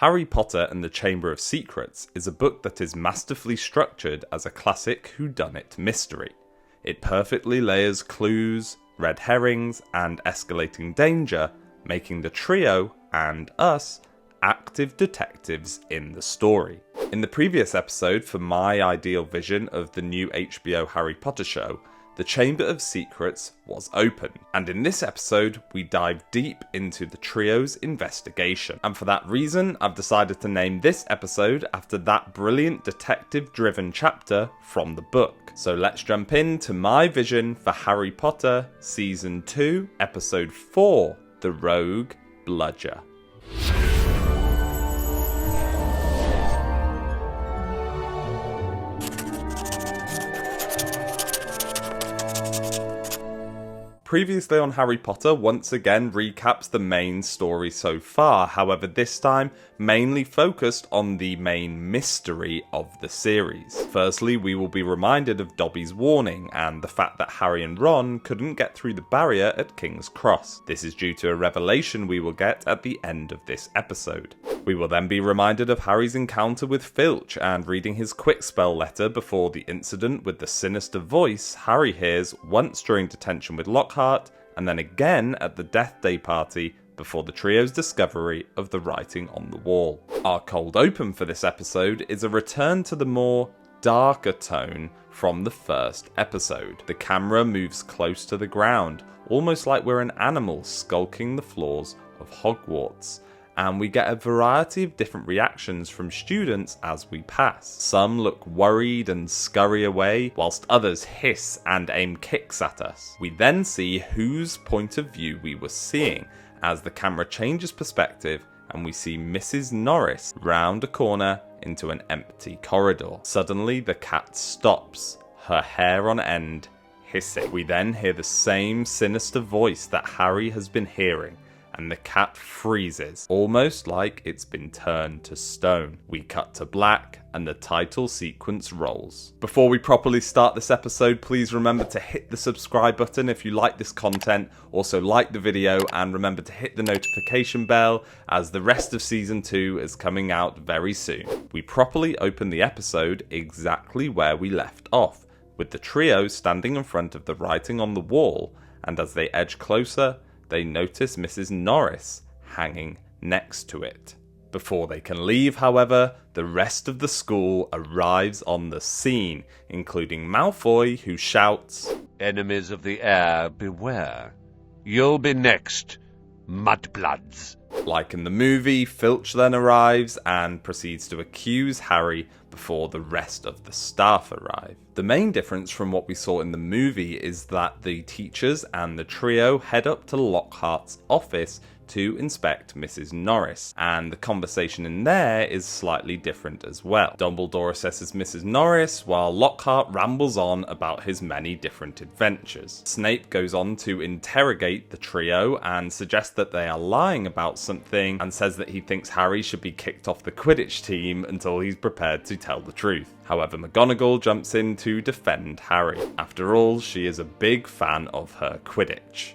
Harry Potter and the Chamber of Secrets is a book that is masterfully structured as a classic whodunit mystery. It perfectly layers clues, red herrings, and escalating danger, making the trio, and us, active detectives in the story. In the previous episode for my ideal vision of the new HBO Harry Potter show, the Chamber of Secrets was opened, and in this episode we dive deep into the trio's investigation. And for that reason, I've decided to name this episode after that brilliant detective-driven chapter from the book. So let's jump into my vision for Harry Potter Season 2, Episode 4, The Rogue Bludger. Previously on Harry Potter once again recaps the main story so far, however this time mainly focused on the main mystery of the series. Firstly, we will be reminded of Dobby's warning and the fact that Harry and Ron couldn't get through the barrier at King's Cross. This is due to a revelation we will get at the end of this episode. We will then be reminded of Harry's encounter with Filch and reading his quick spell letter before the incident with the sinister voice Harry hears once during detention with Lockhart, and then again at the Death Day party before the trio's discovery of the writing on the wall. Our cold open for this episode is a return to the more darker tone from the first episode. The camera moves close to the ground, almost like we're an animal skulking the floors of Hogwarts. And we get a variety of different reactions from students as we pass. Some look worried and scurry away, whilst others hiss and aim kicks at us. We then see whose point of view we were seeing, as the camera changes perspective and we see Mrs. Norris round a corner into an empty corridor. Suddenly the cat stops, her hair on end, hissing. We then hear the same sinister voice that Harry has been hearing, and the cat freezes, almost like it's been turned to stone. We cut to black, and the title sequence rolls. Before we properly start this episode, please remember to hit the subscribe button if you like this content, also like the video, and remember to hit the notification bell, as the rest of Season 2 is coming out very soon. We properly open the episode exactly where we left off, with the trio standing in front of the writing on the wall, and as they edge closer, they notice Mrs. Norris hanging next to it. Before they can leave, however, the rest of the school arrives on the scene, including Malfoy, who shouts, "Enemies of the air, beware. You'll be next, mudbloods." Like in the movie, Filch then arrives and proceeds to accuse Harry before the rest of the staff arrive. The main difference from what we saw in the movie is that the teachers and the trio head up to Lockhart's office to inspect Mrs. Norris, and the conversation in there is slightly different as well. Dumbledore assesses Mrs. Norris, while Lockhart rambles on about his many different adventures. Snape goes on to interrogate the trio and suggests that they are lying about something, and says that he thinks Harry should be kicked off the Quidditch team until he's prepared to tell the truth. However, McGonagall jumps in to defend Harry. After all, she is a big fan of her Quidditch.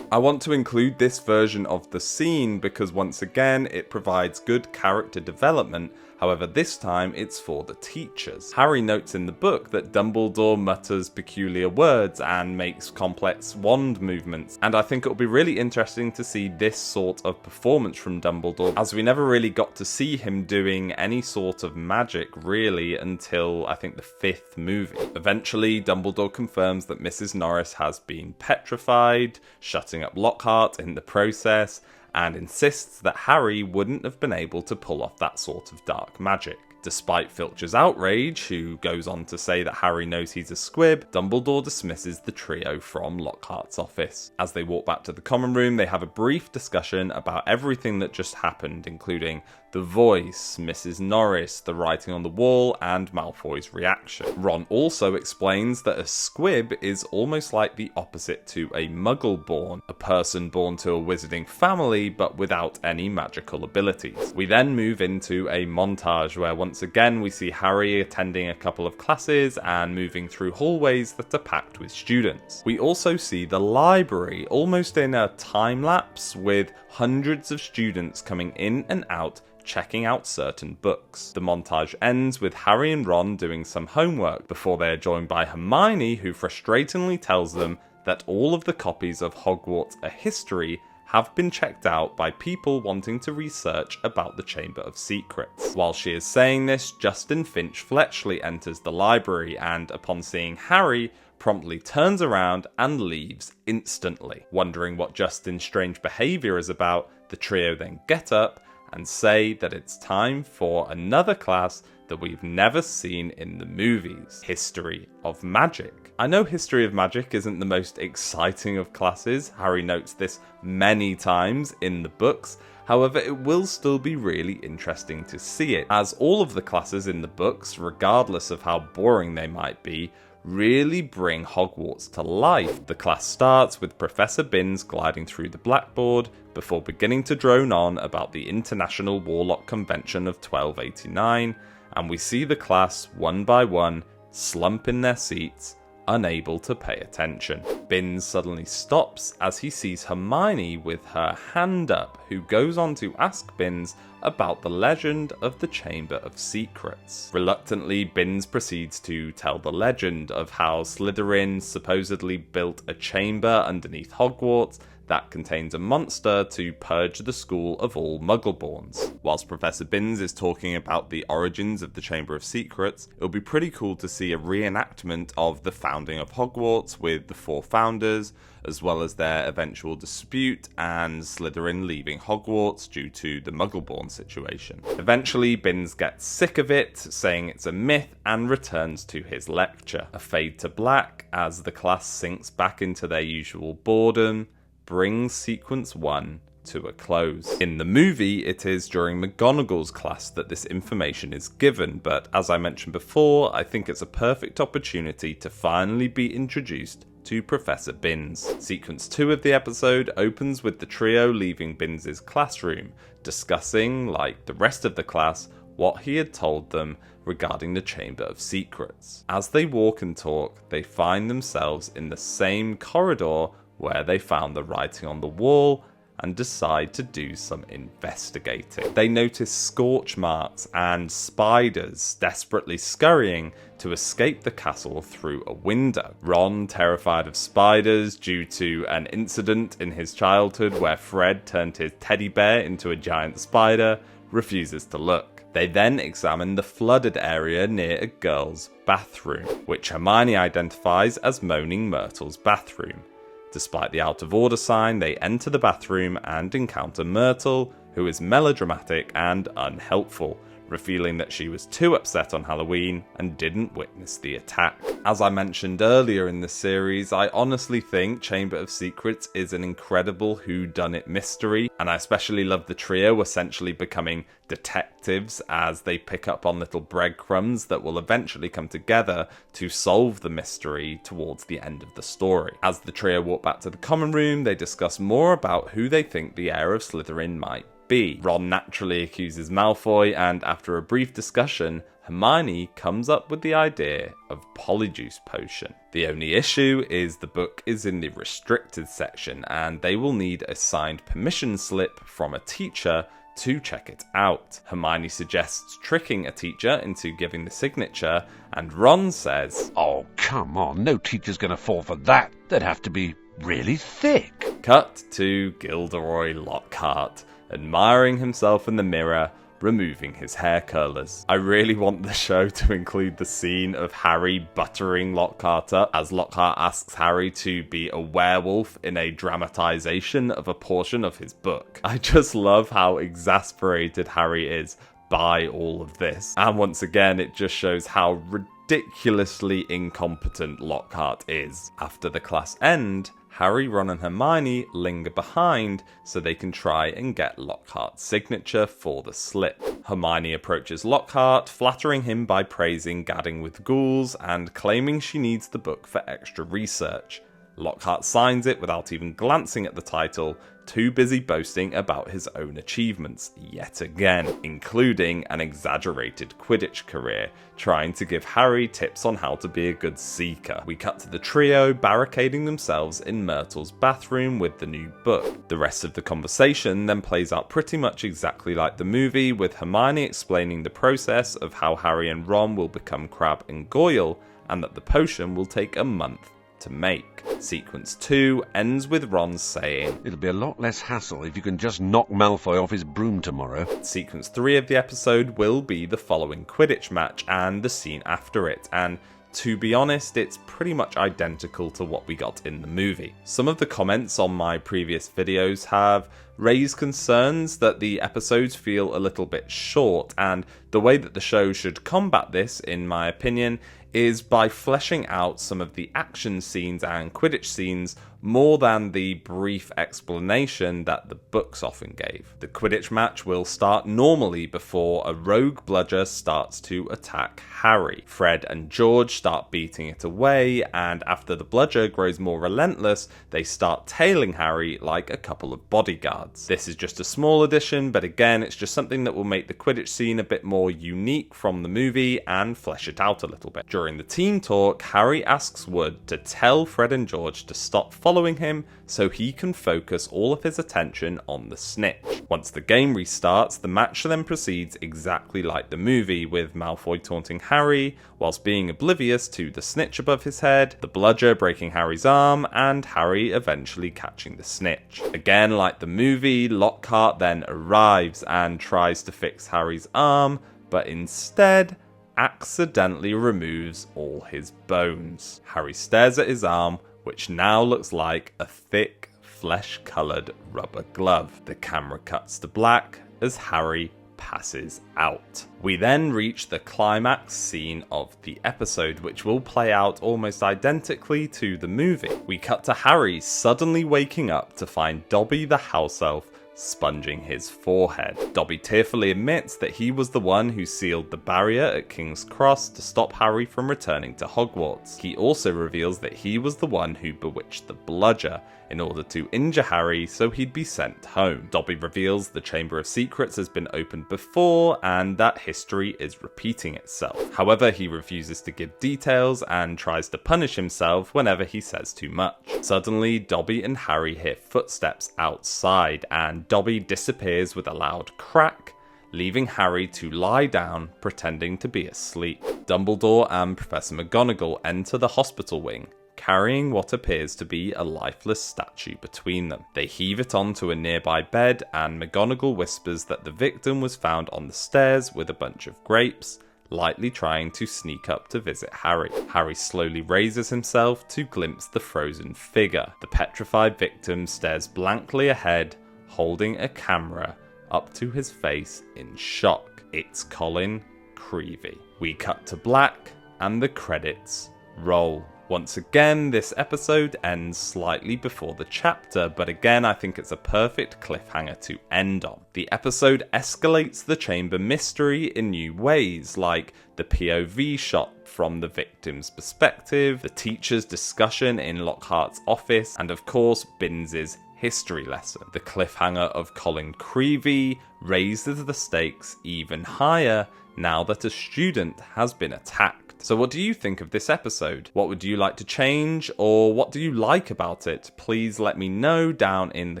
I want to include this version of the scene because once again it provides good character development, however this time it's for the teachers. Harry notes in the book that Dumbledore mutters peculiar words and makes complex wand movements, and I think it'll be really interesting to see this sort of performance from Dumbledore, as we never really got to see him doing any sort of magic really until I think the 5th movie. Eventually Dumbledore confirms that Mrs. Norris has been petrified, shutting up Lockhart in the process, and insists that Harry wouldn't have been able to pull off that sort of dark magic. Despite Filch's outrage, who goes on to say that Harry knows he's a squib, Dumbledore dismisses the trio from Lockhart's office. As they walk back to the common room, they have a brief discussion about everything that just happened, including the voice, Mrs. Norris, the writing on the wall, and Malfoy's reaction. Ron also explains that a squib is almost like the opposite to a muggle-born, a person born to a wizarding family but without any magical abilities. We then move into a montage where once again we see Harry attending a couple of classes and moving through hallways that are packed with students. We also see the library, almost in a time lapse, with hundreds of students coming in and out checking out certain books. The montage ends with Harry and Ron doing some homework before they are joined by Hermione, who frustratingly tells them that all of the copies of Hogwarts: A History have been checked out by people wanting to research about the Chamber of Secrets. While she is saying this, Justin Finch Fletchley enters the library and, upon seeing Harry, promptly turns around and leaves instantly. Wondering what Justin's strange behaviour is about, the trio then get up and say that it's time for another class that we've never seen in the movies: History of Magic. I know History of Magic isn't the most exciting of classes, Harry notes this many times in the books, however it will still be really interesting to see it, as all of the classes in the books, regardless of how boring they might be, really bring Hogwarts to life. The class starts with Professor Binns gliding through the blackboard before beginning to drone on about the International Warlock Convention of 1289, and we see the class, one by one, slump in their seats, unable to pay attention. Binns suddenly stops as he sees Hermione with her hand up, who goes on to ask Binns about the legend of the Chamber of Secrets. Reluctantly, Binns proceeds to tell the legend of how Slytherin supposedly built a chamber underneath Hogwarts that contains a monster to purge the school of all Muggleborns. Whilst Professor Binns is talking about the origins of the Chamber of Secrets, it'll be pretty cool to see a reenactment of the founding of Hogwarts with the 4 founders, as well as their eventual dispute and Slytherin leaving Hogwarts due to the Muggleborn situation. Eventually, Binns gets sick of it, saying it's a myth, and returns to his lecture. A fade to black as the class sinks back into their usual boredom, brings sequence 1 to a close. In the movie, it is during McGonagall's class that this information is given, but as I mentioned before, I think it's a perfect opportunity to finally be introduced to Professor Binns. Sequence 2 of the episode opens with the trio leaving Binns' classroom, discussing, like the rest of the class, what he had told them regarding the Chamber of Secrets. As they walk and talk, they find themselves in the same corridor where they found the writing on the wall and decide to do some investigating. They notice scorch marks and spiders desperately scurrying to escape the castle through a window. Ron, terrified of spiders due to an incident in his childhood where Fred turned his teddy bear into a giant spider, refuses to look. They then examine the flooded area near a girl's bathroom, which Hermione identifies as Moaning Myrtle's bathroom. Despite the out of order sign, they enter the bathroom and encounter Myrtle, who is melodramatic and unhelpful, revealing that she was too upset on Halloween and didn't witness the attack. As I mentioned earlier in the series, I honestly think Chamber of Secrets is an incredible whodunit mystery, and I especially love the trio essentially becoming detectives as they pick up on little breadcrumbs that will eventually come together to solve the mystery towards the end of the story. As the trio walk back to the common room, they discuss more about who they think the heir of Slytherin might be. Ron naturally accuses Malfoy, and after a brief discussion, Hermione comes up with the idea of polyjuice potion. The only issue is the book is in the restricted section, and they will need a signed permission slip from a teacher to check it out. Hermione suggests tricking a teacher into giving the signature, and Ron says, "Oh, come on, no teacher's gonna fall for that. They'd have to be really thick." Cut to Gilderoy Lockhart, admiring himself in the mirror, removing his hair curlers. I really want the show to include the scene of Harry buttering Lockhart up as Lockhart asks Harry to be a werewolf in a dramatization of a portion of his book. I just love how exasperated Harry is by all of this. And once again, it just shows how ridiculously incompetent Lockhart is. After the class end, Harry, Ron and Hermione linger behind so they can try and get Lockhart's signature for the slip. Hermione approaches Lockhart, flattering him by praising gadding with ghouls and claiming she needs the book for extra research. Lockhart signs it without even glancing at the title, too busy boasting about his own achievements yet again, including an exaggerated Quidditch career, trying to give Harry tips on how to be a good seeker. We cut to the trio barricading themselves in Myrtle's bathroom with the new book. The rest of the conversation then plays out pretty much exactly like the movie, with Hermione explaining the process of how Harry and Ron will become Crabbe and Goyle, and that the potion will take a month to make. Sequence 2 ends with Ron saying, "It'll be a lot less hassle if you can just knock Malfoy off his broom tomorrow." Sequence 3 of the episode will be the following Quidditch match and the scene after it, and to be honest, it's pretty much identical to what we got in the movie. Some of the comments on my previous videos have raised concerns that the episodes feel a little bit short, and the way that the show should combat this, in my opinion, is by fleshing out some of the action scenes and Quidditch scenes more than the brief explanation that the books often gave. The Quidditch match will start normally before a rogue bludger starts to attack Harry. Fred and George start beating it away, and after the bludger grows more relentless, they start tailing Harry like a couple of bodyguards. This is just a small addition, but again, it's just something that will make the Quidditch scene a bit more unique from the movie and flesh it out a little bit. During the team talk, Harry asks Wood to tell Fred and George to stop following him so he can focus all of his attention on the snitch. Once the game restarts, the match then proceeds exactly like the movie, with Malfoy taunting Harry whilst being oblivious to the snitch above his head, the bludger breaking Harry's arm, and Harry eventually catching the snitch. Again, like the movie, Lockhart then arrives and tries to fix Harry's arm, but instead accidentally removes all his bones. Harry stares at his arm, which now looks like a thick, flesh-coloured rubber glove. The camera cuts to black as Harry passes out. We then reach the climax scene of the episode, which will play out almost identically to the movie. We cut to Harry suddenly waking up to find Dobby the house elf sponging his forehead. Dobby tearfully admits that he was the one who sealed the barrier at King's Cross to stop Harry from returning to Hogwarts. He also reveals that he was the one who bewitched the bludger in order to injure Harry so he'd be sent home. Dobby reveals the Chamber of Secrets has been opened before and that history is repeating itself. However, he refuses to give details and tries to punish himself whenever he says too much. Suddenly, Dobby and Harry hear footsteps outside, and Dobby disappears with a loud crack, leaving Harry to lie down, pretending to be asleep. Dumbledore and Professor McGonagall enter the hospital wing, carrying what appears to be a lifeless statue between them. They heave it onto a nearby bed, and McGonagall whispers that the victim was found on the stairs with a bunch of grapes, lightly trying to sneak up to visit Harry. Harry slowly raises himself to glimpse the frozen figure. The petrified victim stares blankly ahead, holding a camera up to his face in shock. It's Colin Creevey. We cut to black, and the credits roll. Once again, this episode ends slightly before the chapter, but again, I think it's a perfect cliffhanger to end on. The episode escalates the chamber mystery in new ways, like the POV shot from the victim's perspective, the teacher's discussion in Lockhart's office, and of course, Binns' history lesson. The cliffhanger of Colin Creevey raises the stakes even higher now that a student has been attacked. So what do you think of this episode? What would you like to change, or what do you like about it? Please let me know down in the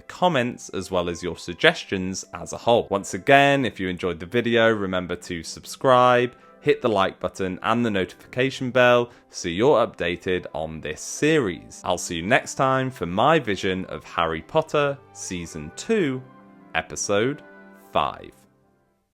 comments, as well as your suggestions as a whole. Once again, if you enjoyed the video, remember to subscribe, hit the like button and the notification bell so you're updated on this series. I'll see you next time for my vision of Harry Potter Season 2, Episode 5.